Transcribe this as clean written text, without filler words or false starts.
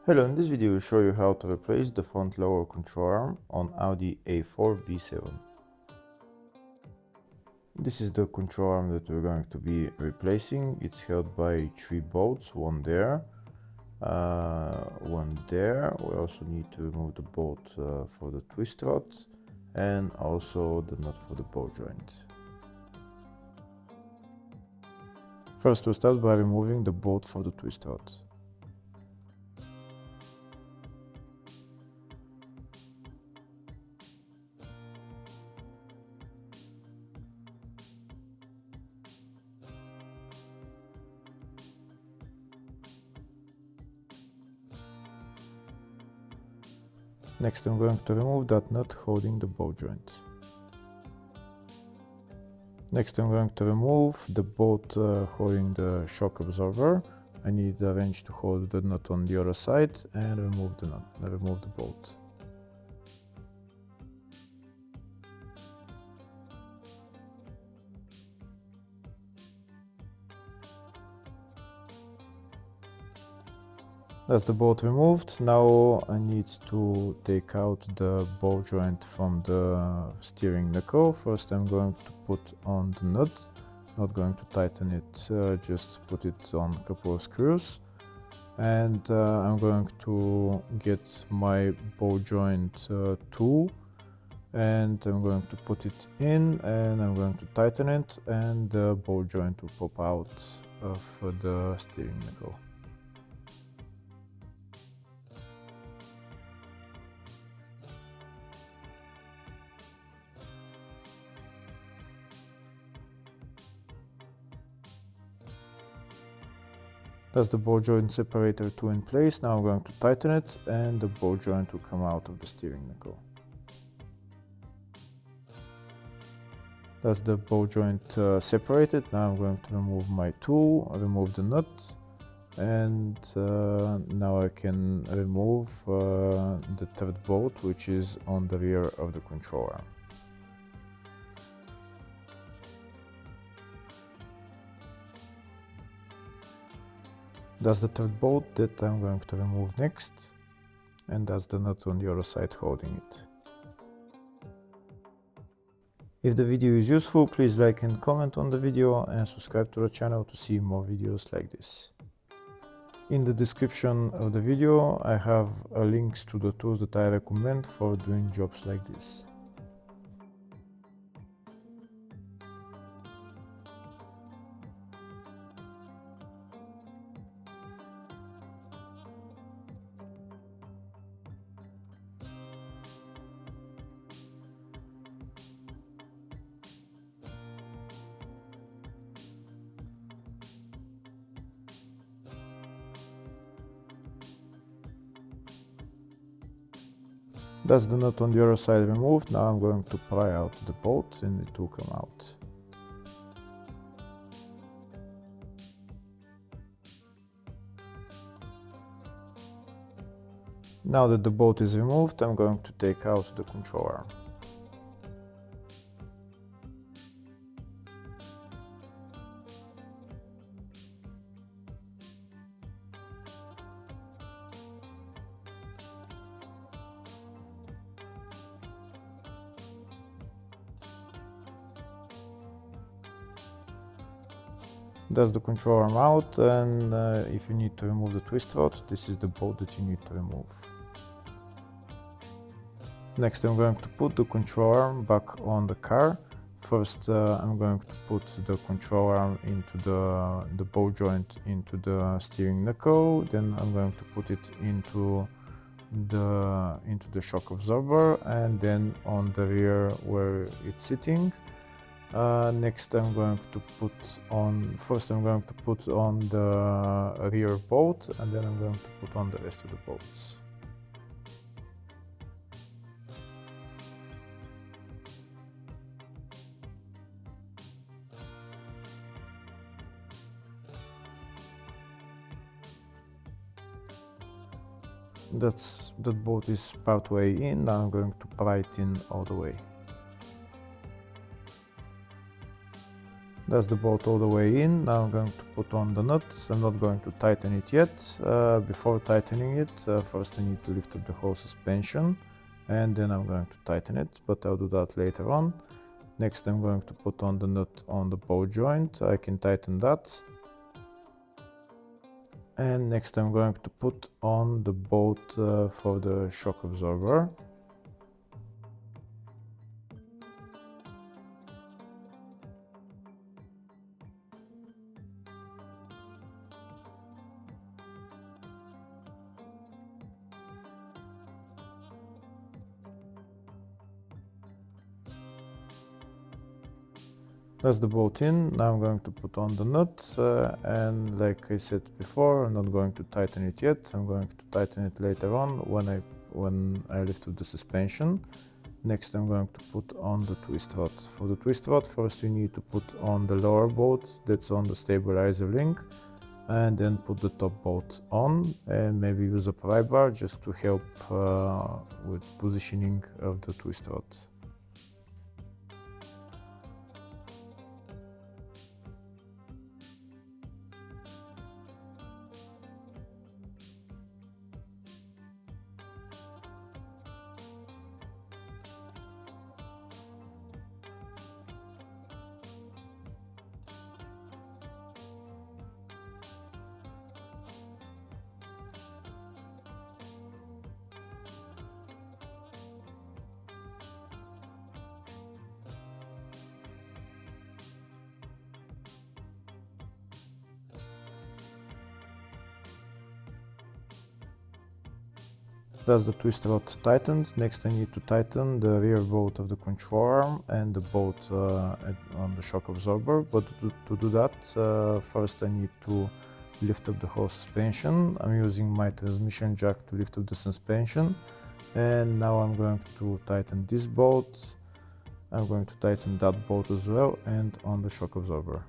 Hello, in this video I will show you how to replace the front lower control arm on Audi A4 B7. This is the control arm that we're going to be replacing. It's held by 3 bolts, one there, one there. We also need to remove the bolt for the twist rod and also the nut for the ball joint. First we'll start by removing the bolt for the twist rod. Next I'm going to remove that nut holding the ball joint. Next I'm going to remove the bolt holding the shock absorber. I need a wrench to hold the nut on the other side and remove the nut, remove the bolt. That's the bolt removed. Now I need to take out the ball joint from the steering knuckle. First I'm going to put on the nut, not going to tighten it, just put it on a couple of screws. And I'm going to get my ball joint tool and I'm going to put it in and I'm going to tighten it, and the ball joint will pop out of the steering knuckle. That's the ball joint separator tool in place. Now I'm going to tighten it and the ball joint will come out of the steering knuckle. That's the ball joint separated. Now I'm going to remove my tool, remove the nut, and now I can remove the third bolt, which is on the rear of the control arm. That's the third bolt that I'm going to remove next, and that's the nut on the other side holding it. If the video is useful, please like and comment on the video and subscribe to the channel to see more videos like this. In the description of the video I have links to the tools that I recommend for doing jobs like this. That's the nut on the other side removed. Now I'm going to pry out the bolt and it will come out. Now that the bolt is removed, I'm going to take out the control arm. That's the control arm out, and if you need to remove the twist rod, this is the bolt that you need to remove. Next I'm going to put the control arm back on the car. First I'm going to put the control arm into the ball joint into the steering knuckle, then I'm going to put it into the shock absorber and then on the rear where it's sitting. Next I'm going to put on the rear bolt, and then I'm going to put on the rest of the bolts. That bolt is part way in. Now I'm going to pry it in all the way. That's the bolt all the way in. Now I'm going to put on the nut. I'm not going to tighten it yet. Before tightening it, first I need to lift up the whole suspension and then I'm going to tighten it, but I'll do that later on. Next I'm going to put on the nut on the bolt joint. I can tighten that. And next I'm going to put on the bolt for the shock absorber. That's the bolt in. Now I'm going to put on the nut and like I said before, I'm not going to tighten it yet. I'm going to tighten it later on when I lift up the suspension. Next I'm going to put on the twist rod. For the twist rod, first you need to put on the lower bolt that's on the stabilizer link and then put the top bolt on and maybe use a pry bar just to help with positioning of the twist rod. That's the twist rod tightened. Next I need to tighten the rear bolt of the control arm and the bolt on the shock absorber. But to do that, first I need to lift up the whole suspension. I'm using my transmission jack to lift up the suspension. And now I'm going to tighten this bolt. I'm going to tighten that bolt as well and on the shock absorber.